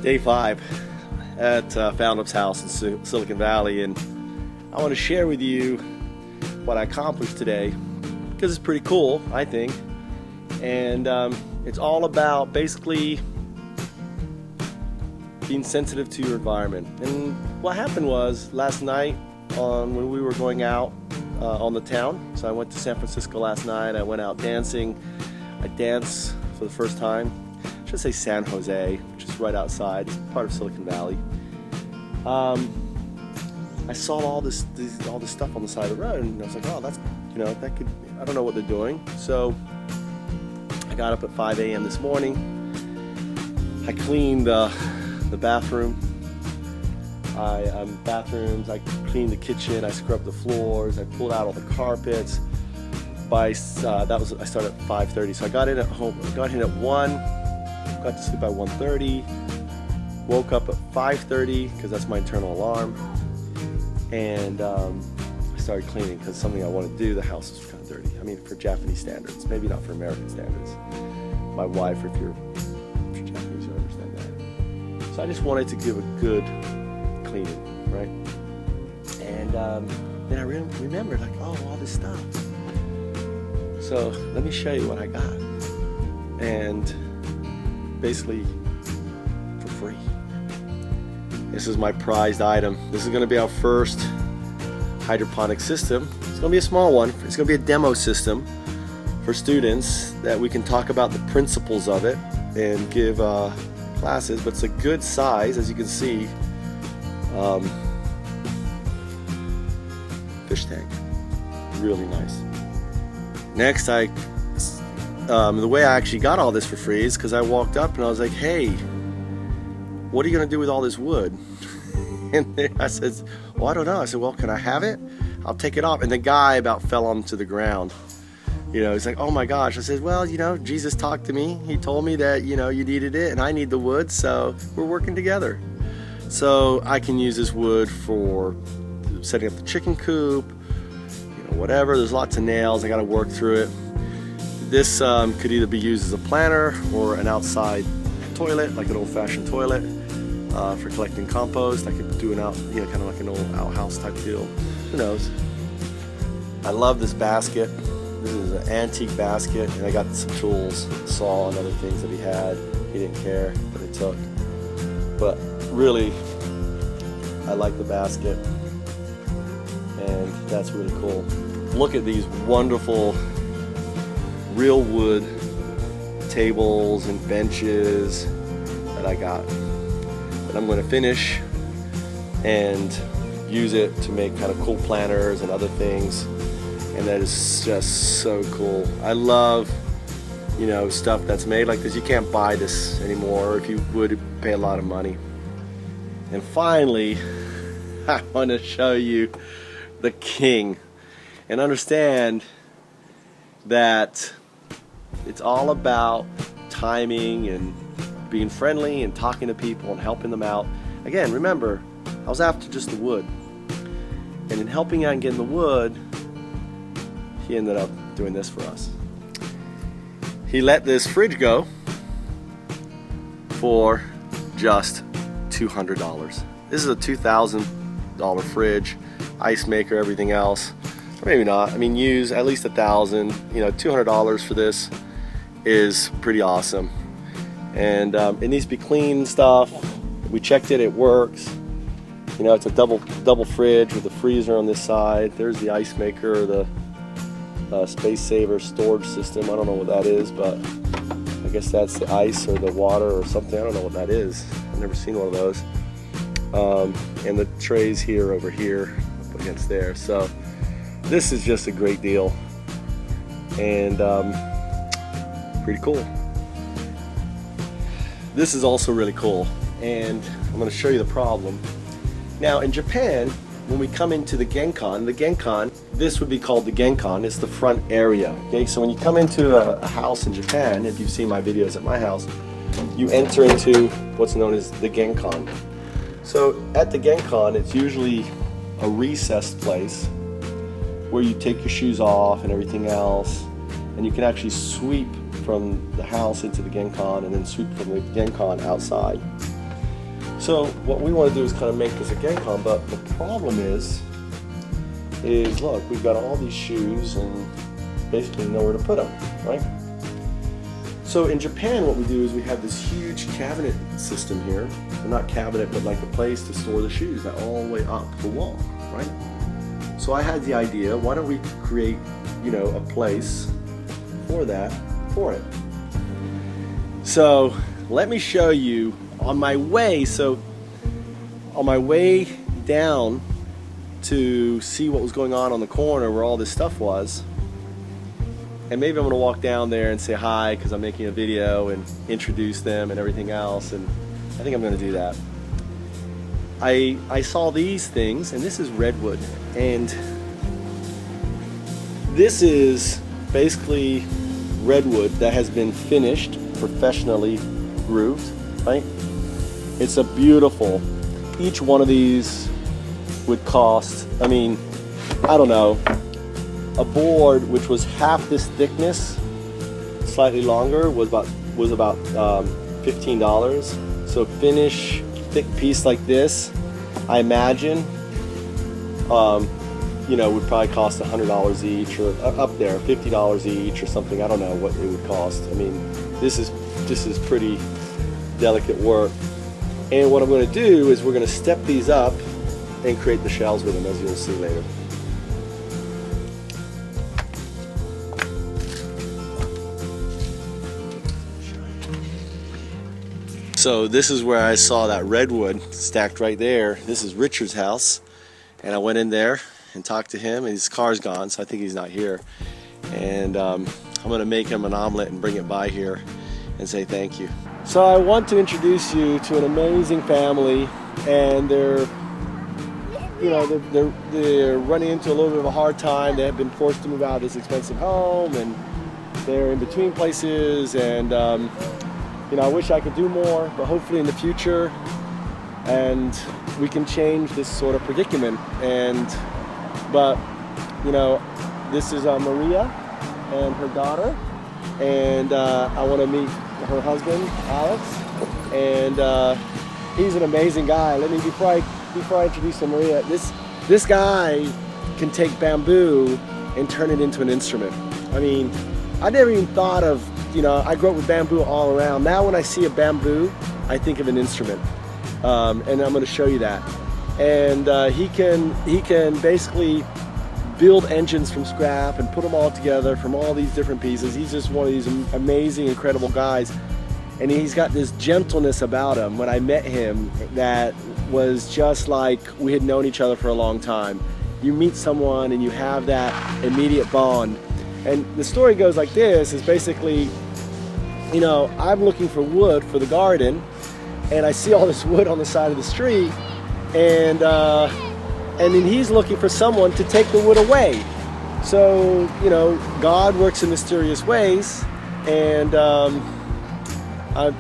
Day 5 at Foundups House in Silicon Valley, and I want to share with you what I accomplished today because it's pretty cool, I think, and it's all about basically being sensitive to your environment. And what happened was last night when we were going out on the town, so I went to San Francisco last night. I went out dancing. I danced for the first time. I should say San Jose, which is right outside. It's part of Silicon Valley. I saw all this stuff on the side of the road, and I was like, oh, that's, that could, I don't know what they're doing. So I got up at 5 a.m. this morning. I cleaned the bathroom. I cleaned the kitchen. I scrubbed the floors. I pulled out all the carpets. I started at 5:30, so I got in at 1. Got to sleep by 1:30. Woke up at 5:30 because that's my internal alarm, and I started cleaning because something I wanted to do. The house was kind of dirty. I mean, for Japanese standards, maybe not for American standards. My wife, if you're Japanese, you understand that. So I just wanted to give a good cleaning, right? And then I remembered, like, oh, all this stuff. So let me show you what I got, and basically for free. This is my prized item. This is going to be our first hydroponic system. It's going to be a small one. It's going to be a demo system for students that we can talk about the principles of it and give classes, but it's a good size, as you can see. Fish tank, really nice. Next, the way I actually got all this for free is because I walked up and I was like, hey, what are you going to do with all this wood? And I said, well, I don't know. I said, well, can I have it? I'll take it off. And the guy about fell onto the ground. He's like, oh my gosh. I said, well, Jesus talked to me. He told me that, you needed it and I need the wood, so we're working together. So I can use this wood for setting up the chicken coop, whatever. There's lots of nails. I got to work through it. This could either be used as a planter or an outside toilet, like an old-fashioned toilet for collecting compost. I could do kind of like an old outhouse type deal. Who knows? I love this basket. This is an antique basket, and I got some tools, saw and other things that he had. He didn't care, but he took. But really, I like the basket, and that's really cool. Look at these wonderful real wood tables and benches that I got, that I'm going to finish and use it to make kind of cool planters and other things, and that is just so cool. I love stuff that's made like this. You can't buy this anymore. If you would, it'd pay a lot of money. And finally, I want to show you the king, and understand that it's all about timing and being friendly and talking to people and helping them out. Again, remember, I was after just the wood, and in helping out and getting the wood, he ended up doing this for us. He let this fridge go for just $200. This is a $2,000 fridge, ice maker, everything else. Or maybe not. I mean, use at least $1,000. $200 for this is pretty awesome. And it needs to be clean stuff. We checked it. It works. It's a double fridge with a freezer on this side. There's the ice maker, the space saver storage system. I don't know what that is, but I guess that's the ice or the water or something. I don't know what that is. I've never seen one of those. And the trays over here up against there. So this is just a great deal, and pretty cool. This is also really cool, and I'm going to show you the problem. Now in Japan, when we come into the Genkan, this would be called the Genkan. It's the front area. Okay, so when you come into a house in Japan, if you've seen my videos at my house, you enter into what's known as the Genkan. So at the Genkan, it's usually a recessed place where you take your shoes off and everything else, and you can actually sweep from the house into the Genkan and then sweep from the Genkan outside. So what we want to do is kind of make this a Gencom, but the problem is look, we've got all these shoes and basically nowhere to put them, right? So in Japan, what we do is we have this huge cabinet system here. Well, not cabinet, but like a place to store the shoes that all the way up the wall, right? So I had the idea, why don't we create, you know, a place for that, for it. So let me show you on my way down to see what was going on the corner where all this stuff was. And maybe I'm going to walk down there and say hi because I'm making a video and introduce them and everything else, and I think I'm going to do that. I saw these things, and this is redwood, and this is basically redwood that has been finished, professionally grooved, right? It's a beautiful, each one of these would cost, I mean, I don't know, a board which was half this thickness, slightly longer, was about $15. So finish thick piece like this, I imagine, you know, would probably cost $100 each, or up there, $50 each or something. I don't know what it would cost. I mean, this is pretty delicate work. And what I'm going to do is we're going to step these up and create the shells with them, as you'll see later. So this is where I saw that redwood stacked right there. This is Richard's house, and I went in there and talked to him, and his car's gone, so I think he's not here. And I'm gonna make him an omelet and bring it by here and say thank you. So I want to introduce you to an amazing family, and they're running into a little bit of a hard time. They have been forced to move out of this expensive home, and they're in between places, and you know, I wish I could do more, but hopefully in the future, and we can change this sort of predicament. But you know, this is Maria and her daughter, and I want to meet her husband, Alex, and he's an amazing guy. Before I introduce to Maria, this guy can take bamboo and turn it into an instrument. I mean, I never even thought of, you know, I grew up with bamboo all around. Now when I see a bamboo, I think of an instrument, and I'm going to show you that. And he can basically build engines from scrap and put them all together from all these different pieces. He's just one of these amazing, incredible guys, and he's got this gentleness about him. When I met him, that was just like we had known each other for a long time. You meet someone and you have that immediate bond. And the story goes like this, is basically, you know, I'm looking for wood for the garden, and I see all this wood on the side of the street, and then he's looking for someone to take the wood away. So, you know, God works in mysterious ways, and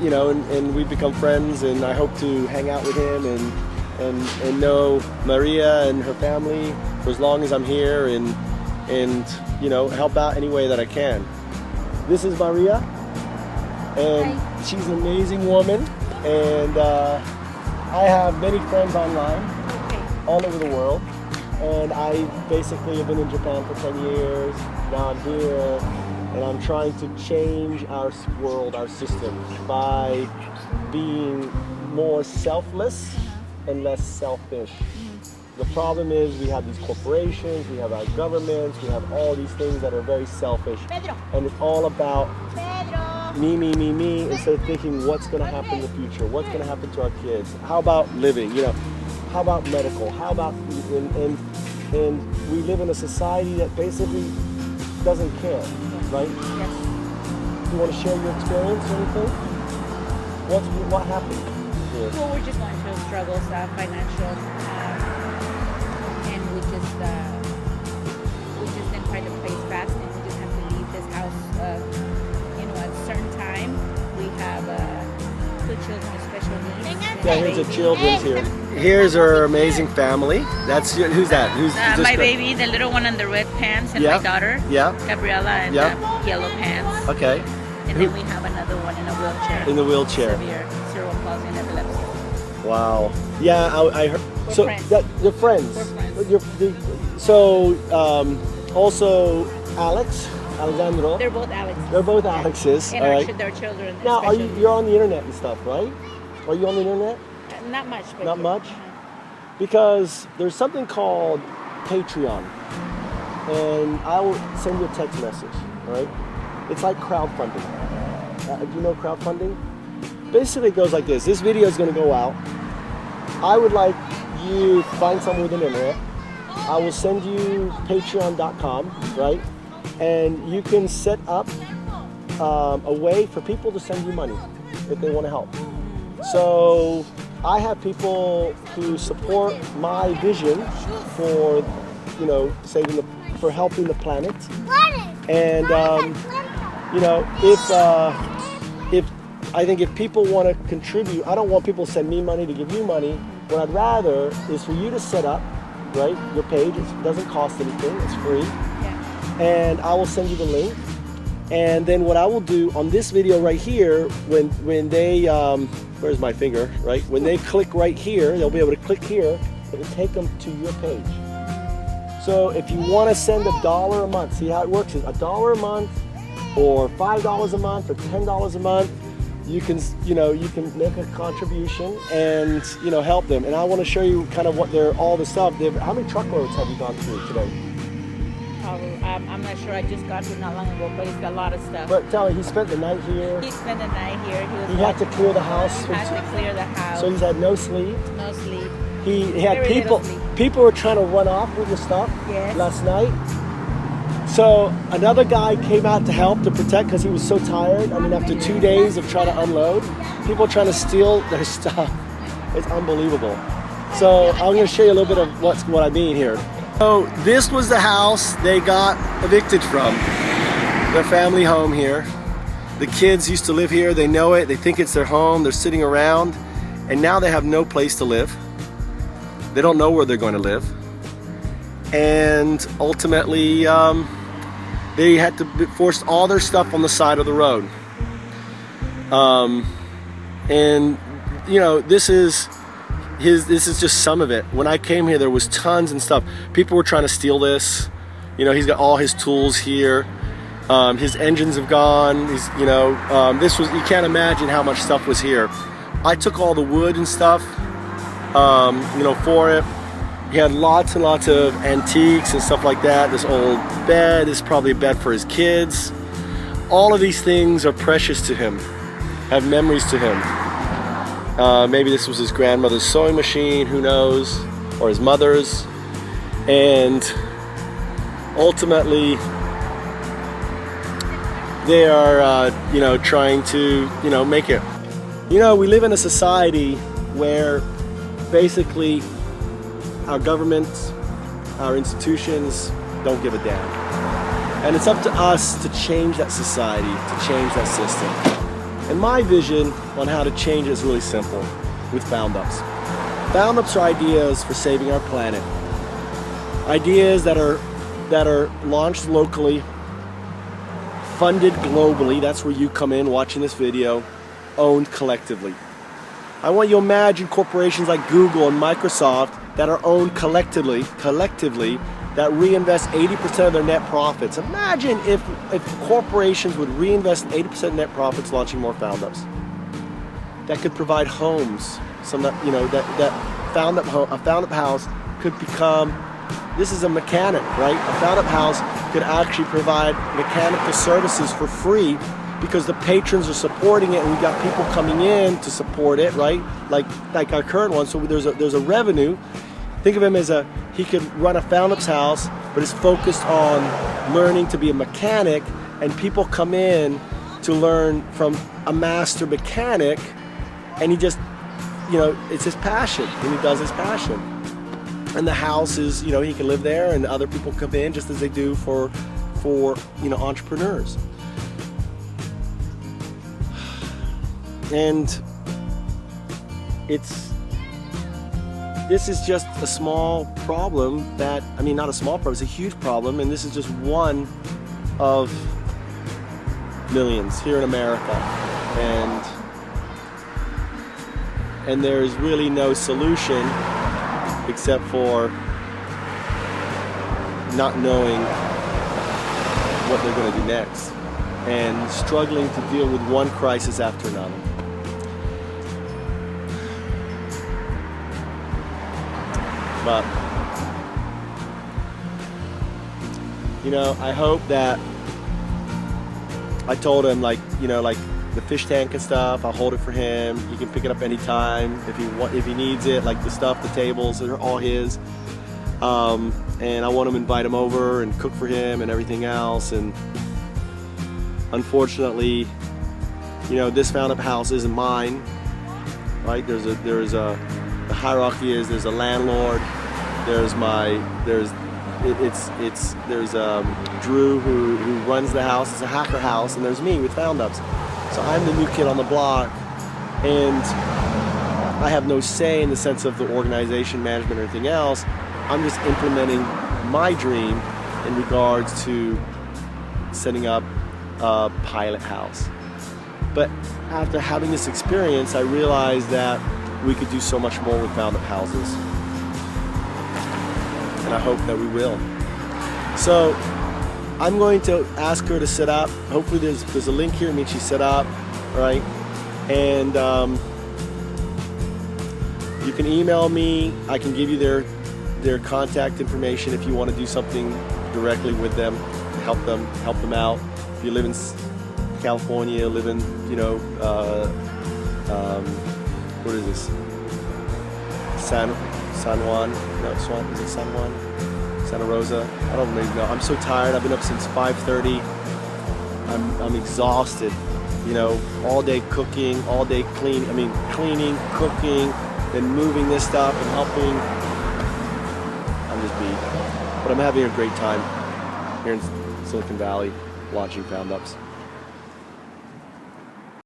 you know, and we've become friends, and I hope to hang out with him and know Maria and her family for as long as I'm here, and you know, help out any way that I can. This is Maria, and hi. She's an amazing woman, and I have many friends online, all over the world, and I basically have been in Japan for 10 years, now I'm here, and I'm trying to change our world, our system, by being more selfless and less selfish. The problem is we have these corporations, we have our governments, we have all these things that are very selfish, and it's all about me, instead of thinking what's going to happen in the future, what's going to happen to our kids, how about living, you know, how about medical, how about, and we live in a society that basically doesn't care, right? Yes. You want to share your experience or anything? What happened here? Well, we're just going through struggles, financial, and we just didn't find a place fast, and we just have to leave this house, you know, at a certain time. We have 2 children with special needs. Yeah, here's the children's here. Here's our amazing family. That's who's that? Who's my baby, the little one in the red pants, and my daughter, Gabriella, in the yellow pants. And then we have another one in a wheelchair. In the wheelchair. Severe cerebral palsy and epilepsy. Wow. Yeah, I heard. We're So friends. you're friends. We're friends. So also Alexandro. They're both Alex. They're both Alexes. And all right. their children. Now, especially. you're on the internet and stuff, right? Are you on the internet? Not much. But Not yeah. much? Because there's something called Patreon, and I will send you a text message, all right? It's like crowdfunding. Do you know crowdfunding? Basically, it goes like this. This video is going to go out. I would like you to find someone with an internet. I will send you patreon.com, right? And you can set up a way for people to send you money if they want to help. So I have people who support my vision for, for helping the planet. And if I think if people want to contribute, I don't want people to send me money to give you money. What I'd rather is for you to set up, right, your page. It doesn't cost anything. It's free. Yeah. And I will send you the link. And then what I will do on this video right here, when they, where's my finger, right? When they click right here, they'll be able to click here. It will take them to your page. So if you want to send $1 a month, see how it works? Is $1 a month, or $5 a month, or $10 a month. You can make a contribution and help them. And I want to show you kind of all the stuff. How many truckloads have you gone through today? I'm not sure. I just got to not long ago, but it's a lot of stuff. But tell me, he spent the night here. He spent the night here. He had to clear the house. He had to clear the house. So he's had no sleep. No sleep. He had Very people. little sleep. People were trying to run off with the stuff Yes. last night. So another guy came out to help to protect because he was so tired. I mean, after 2 days of trying to unload, people trying to steal their stuff. It's unbelievable. So I'm going to show you a little bit of what I mean here. So this was the house they got evicted from. Their family home here. The kids used to live here. They know it. They think it's their home. They're sitting around, and now they have no place to live. They don't know where they're going to live. And ultimately, they had to force all their stuff on the side of the road. And this is just some of it. When I came here, there was tons and stuff. People were trying to steal this. He's got all his tools here. His engines have gone. You can't imagine how much stuff was here. I took all the wood and stuff, for it. He had lots and lots of antiques and stuff like that. This old bed is probably a bed for his kids. All of these things are precious to him, have memories to him. Maybe this was his grandmother's sewing machine, who knows, or his mother's. And ultimately, they are, trying to, make it. We live in a society where basically our governments, our institutions don't give a damn. And it's up to us to change that society, to change that system. And my vision on how to change it is really simple with Foundups. Foundups are ideas for saving our planet. Ideas that are launched locally, funded globally, that's where you come in watching this video, owned collectively. I want you to imagine corporations like Google and Microsoft that are owned collectively, that reinvest 80% of their net profits. Imagine if corporations would reinvest 80% of net profits launching more Foundups. That could provide homes. That Foundup House could become, this is a mechanic, right? A Foundup House could actually provide mechanical services for free because the patrons are supporting it, and we've got people coming in to support it, right? Like our current one. So there's a revenue. Think of him as he could run a Foundups House, but is focused on learning to be a mechanic, and people come in to learn from a master mechanic, and he just, it's his passion, and he does his passion. And the house is, he can live there, and other people come in just as they do for entrepreneurs. And this is just a small problem not a small problem, it's a huge problem, and this is just one of millions here in America. And and there's really no solution except for not knowing what they're going to do next and struggling to deal with one crisis after another. But I hope that I told him, like the fish tank and stuff, I'll hold it for him. He can pick it up anytime if he needs it. Like the stuff, the tables, they're all his. And I want to invite him over and cook for him and everything else. And unfortunately, this Foundup House isn't mine, right? The hierarchy is there's a landlord, there's Drew who runs the house. It's a hacker house, and there's me with Foundups. So I'm the new kid on the block, and I have no say in the sense of the organization, management, or anything else. I'm just implementing my dream in regards to setting up a pilot house. But after having this experience, I realized that we could do so much more with Foundup houses. And I hope that we will. So I'm going to ask her to set up. Hopefully there's a link here. It means she's set up, right? And you can email me. I can give you their contact information if you want to do something directly with them, help them out. If you live in California, live in what is this? San Juan? No, is it San Juan? Santa Rosa? I don't really know. I'm so tired. I've been up since 5:30. I'm exhausted. All day cooking, all day cleaning, cooking, then moving this stuff and helping. I'm just beat. But I'm having a great time here in Silicon Valley watching Foundups.